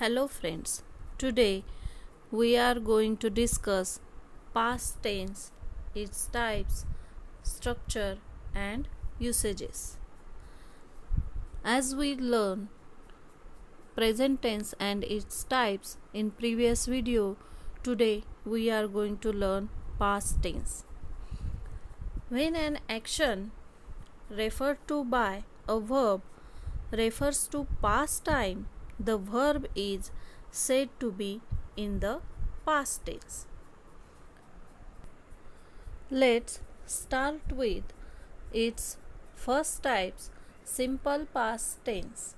Hello friends, today we are going to discuss past tense, its types, structure and usages. As we learn present tense and its types in previous video, today we are going to learn past tense. When an action referred to by a verb refers to past time, the verb is said to be in the past tense. Let's start with its first types, simple past tense.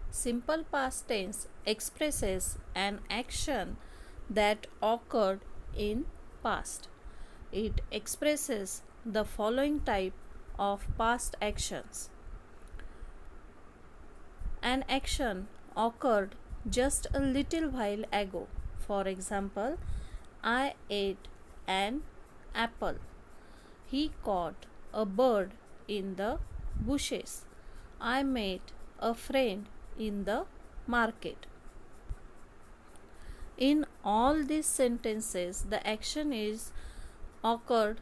Simple past tense expresses an action that occurred in past. It expresses the following type of past actions. An action occurred just a little while ago. For example, I ate an apple. He caught a bird in the bushes. I met a friend in the market. In all these sentences, the action is occurred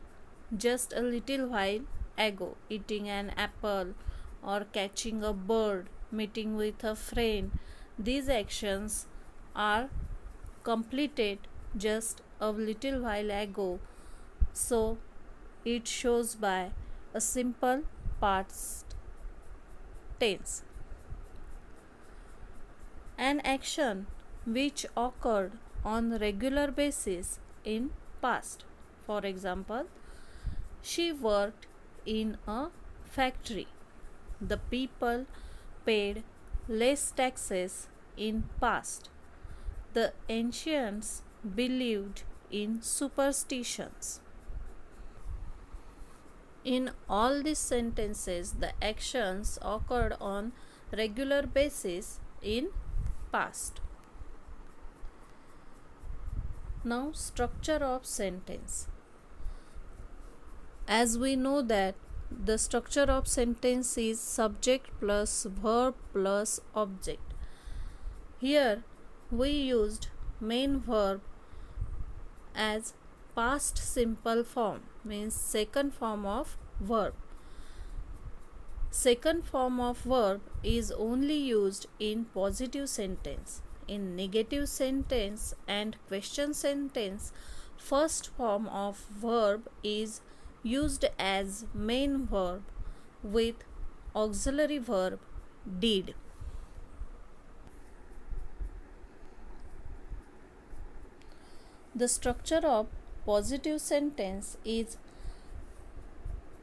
just a little while ago. Eating an apple or catching a bird, meeting with a friend. These actions are completed just a little while ago, so it shows by a simple past tense. An action which occurred on regular basis in past. For example, she worked in a factory. The people paid less taxes in past. The ancients believed in superstitions. In all these sentences, the actions occurred on regular basis in past. Now, structure of sentence. As we know that the structure of sentence is subject plus verb plus object. Here we used main verb as past simple form, means second form of verb. Second form of verb is only used in positive sentence. In negative sentence and question sentence, first form of verb is used as main verb with auxiliary verb did. The structure of positive sentence is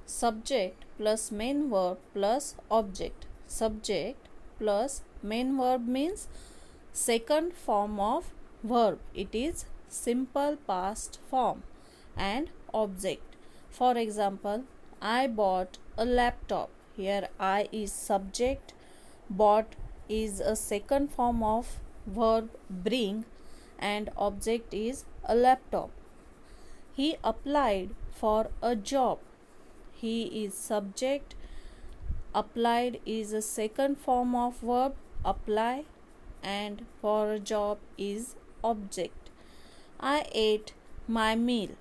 subject plus main verb plus object. Subject plus main verb means second form of verb. It is simple past form. And object. For example, I bought a laptop. Here I is subject, bought is a second form of verb bring, and object is a laptop. He applied for a job. He is subject, applied is a second form of verb apply, and for a job is object. I ate my meal.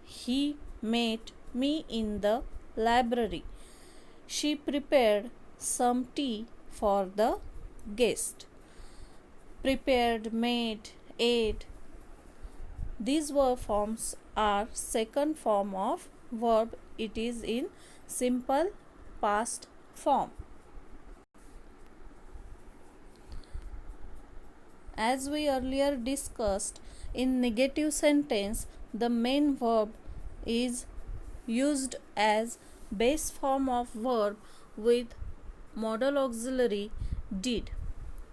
He met me in the library. She prepared some tea for the guest. Prepared, made, ate. These verb forms are second form of verb. It is in simple past form. As we earlier discussed, in negative sentence, the main verb is used as base form of verb with modal auxiliary did.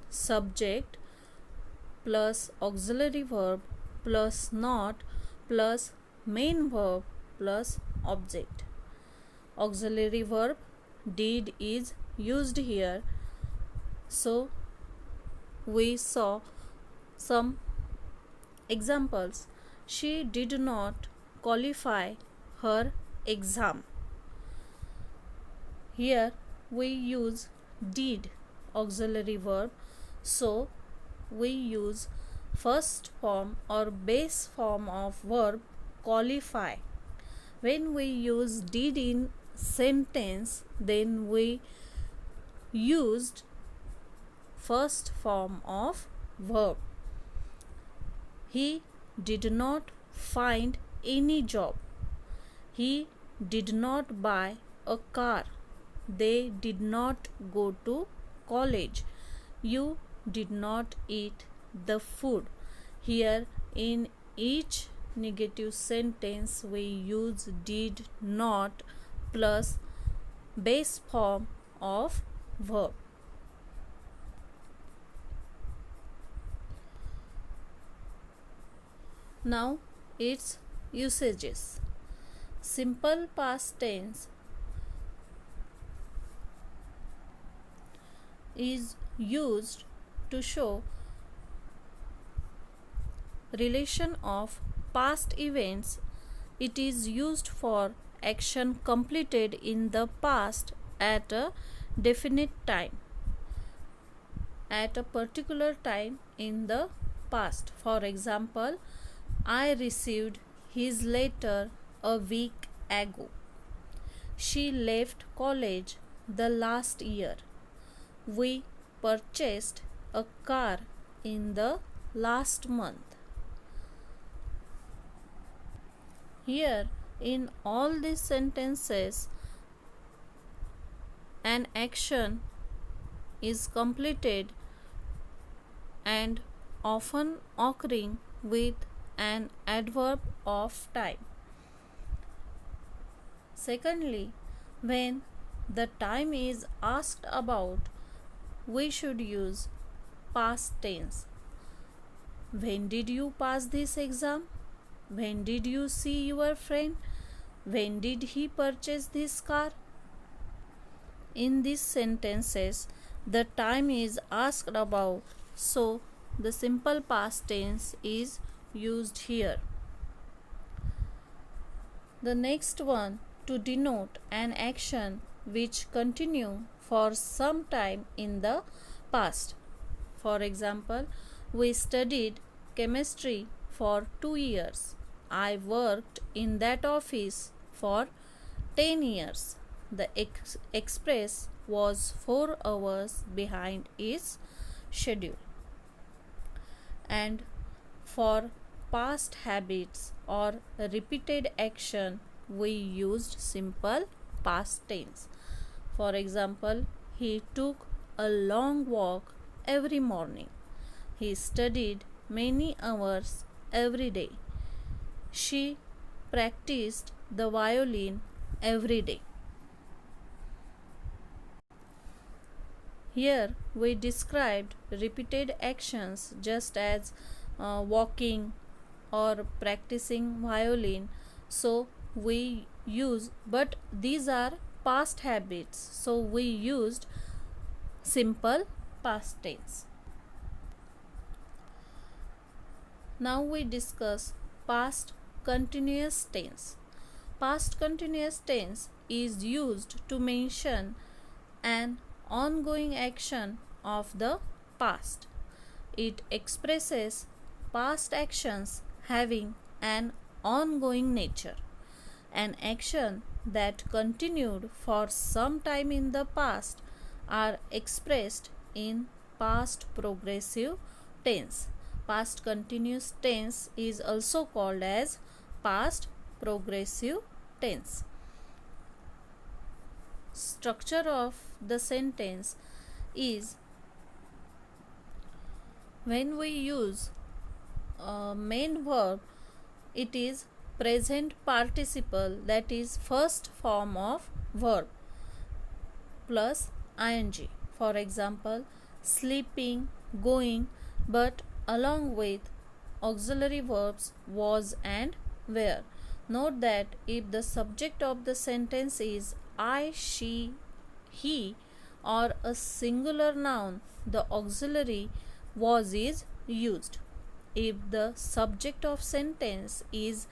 Subject plus auxiliary verb plus not plus main verb plus object. Auxiliary verb did is used here. So we saw some examples. She did not qualify her exam. Here we use did auxiliary verb, so we use first form or base form of verb qualify. When we use did in sentence, then we used first form of verb. He did not find any job. He did not buy a car. They did not go to college. You did not eat the food. Here, in each negative sentence, we use did not plus base form of verb. Now, its usages. Simple past tense is used to show relation of past events. It is used for action completed in the past at a definite time, at a particular time in the past. For example, I received his letter a week ago. She left college the last year. We purchased a car in the last month. Here, in all these sentences, an action is completed and often occurring with an adverb of time. Secondly, when the time is asked about, we should use past tense. When did you pass this exam? When did you see your friend? When did he purchase this car? In these sentences, the time is asked about, so the simple past tense is used here. The next one, to denote an action which continue for some time in the past. For example, we studied chemistry for 2 years. I worked in that office for 10 years. The express was 4 hours behind its schedule. And for past habits or repeated action, we used simple past tense. For example, he took a long walk every morning. He studied many hours every day. She practiced the violin every day. Here we described repeated actions just as walking or practicing violin. So we use, but these are past habits, so we used simple past tense. Now we discuss past continuous tense. Past continuous tense is used to mention an ongoing action of the past. It expresses past actions having an ongoing nature. An action that continued for some time in the past are expressed in past progressive tense. Past continuous tense is also called as past progressive tense. Structure of the sentence is, when we use main verb, it is present participle, that is first form of verb plus ing. For example, sleeping, going, but along with auxiliary verbs was and were. Note that if the subject of the sentence is I, she, he, or a singular noun, the auxiliary was is used. If the subject of sentence is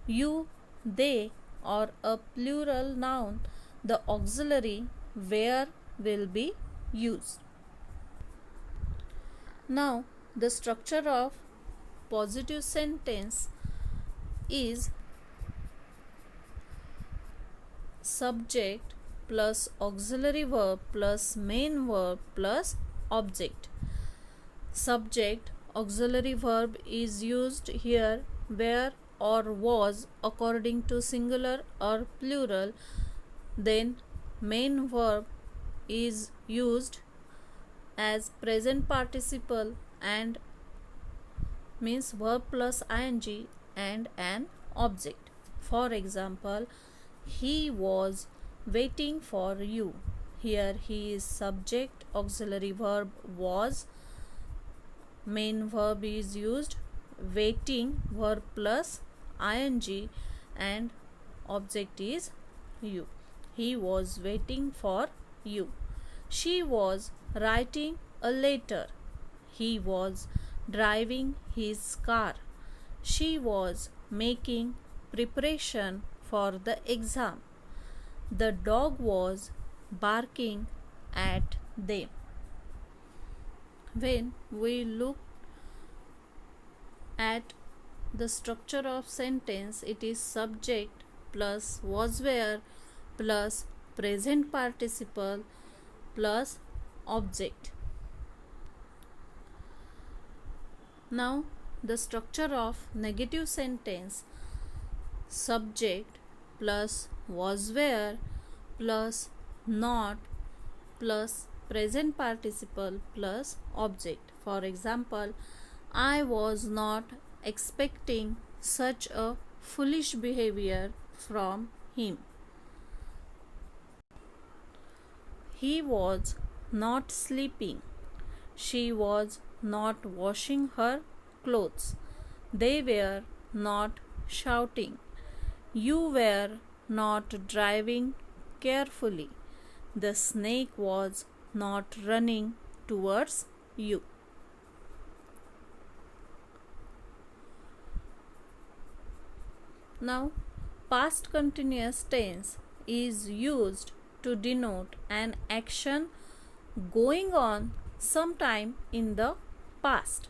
you, they, or a plural noun, the auxiliary where will be used. Now The structure of positive sentence is subject plus auxiliary verb plus main verb plus object. Subject auxiliary verb is used here where or was according to singular or plural. Then main verb is used as present participle and means verb plus ing and an object. For example, he was waiting for you. Here he is subject, auxiliary verb was, main verb is used, waiting verb plus ing and object is you. He was waiting for you. She was writing a letter. He was driving his car. She was making preparation for the exam. The dog was barking at them. When we look at the structure of sentence, it is subject plus was where plus present participle plus object. Now the structure of negative sentence, subject plus was where plus not plus present participle plus object. For example, I was not expecting such a foolish behavior from him. He was not sleeping. She was not washing her clothes. They were not shouting. You were not driving carefully. The snake was not running towards you. Now, past continuous tense is used to denote an action going on sometime in the past,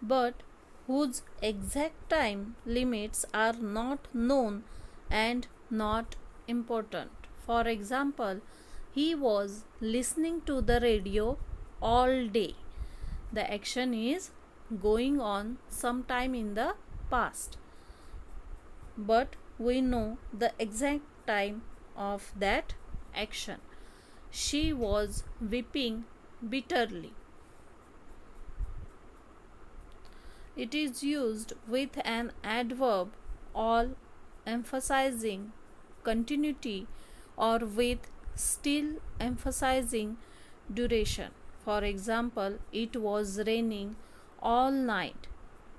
but whose exact time limits are not known and not important. For example, he was listening to the radio all day. The action is going on sometime in the past, but we know the exact time of that action. She was weeping bitterly. It is used with an adverb all emphasizing continuity or with still emphasizing duration. For example, it was raining all night.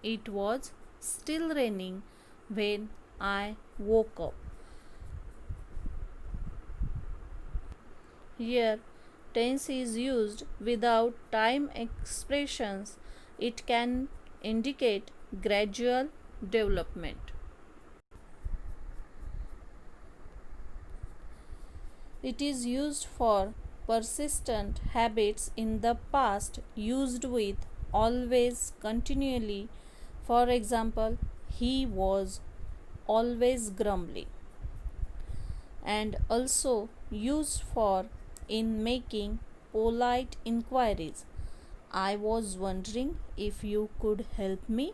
It was still raining when I woke up. Here, tense is used without time expressions. It can indicate gradual development. It is used for persistent habits in the past used with always, continually. For example, he was always grumbling. And also used for in making polite inquiries. I was wondering if you could help me.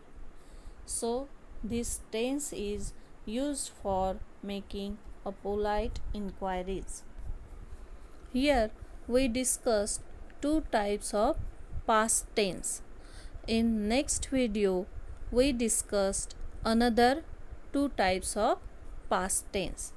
So this tense is used for making a polite inquiries. Here we discussed two types of past tense. In next video we discussed another two types of past tense.